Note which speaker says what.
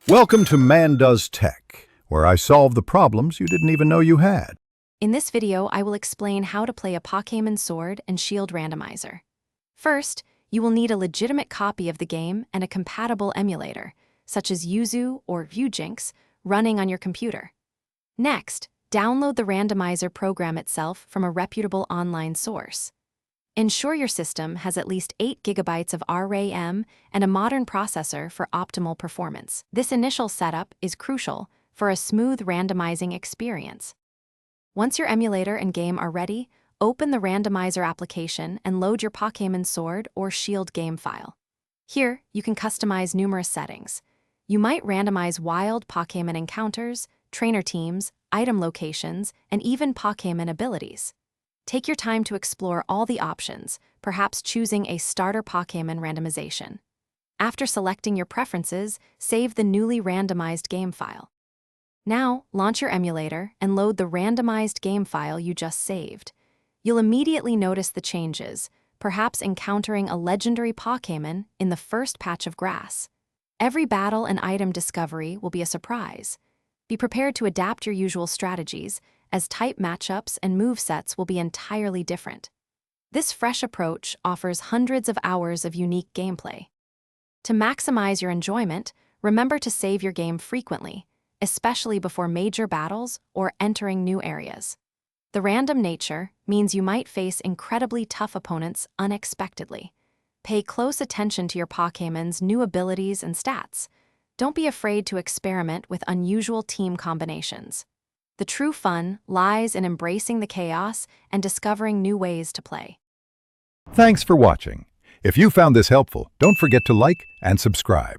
Speaker 1: Welcome to Man Does Tech, where I solve the problems you didn't even know you had.
Speaker 2: In this video, I will explain how to play a Pokémon Sword and Shield randomizer. First, you will need a legitimate copy of the game and a compatible emulator, such as Yuzu or Vyujinx, running on your computer. Next, download the randomizer program itself from a reputable online source. Ensure your system has at least 8 GB of RAM and a modern processor for optimal performance. This initial setup is crucial for a smooth randomizing experience. Once your emulator and game are ready, open the randomizer application and load your Pokémon Sword or Shield game file. Here, you can customize numerous settings. You might randomize wild Pokémon encounters, trainer teams, item locations, and even Pokémon abilities. Take your time to explore all the options, perhaps choosing a starter Pokémon randomization. After selecting your preferences, save the newly randomized game file. Now, launch your emulator and load the randomized game file you just saved. You'll immediately notice the changes, perhaps encountering a legendary Pokémon in the first patch of grass. Every battle and item discovery will be a surprise. Be prepared to adapt your usual strategies, as type matchups and movesets will be entirely different. This fresh approach offers hundreds of hours of unique gameplay. To maximize your enjoyment, remember to save your game frequently, especially before major battles or entering new areas. The random nature means you might face incredibly tough opponents unexpectedly. Pay close attention to your Pokémon's new abilities and stats. Don't be afraid to experiment with unusual team combinations. The true fun lies in embracing the chaos and discovering new ways to play.
Speaker 1: Thanks for watching. If you found this helpful, don't forget to like and subscribe.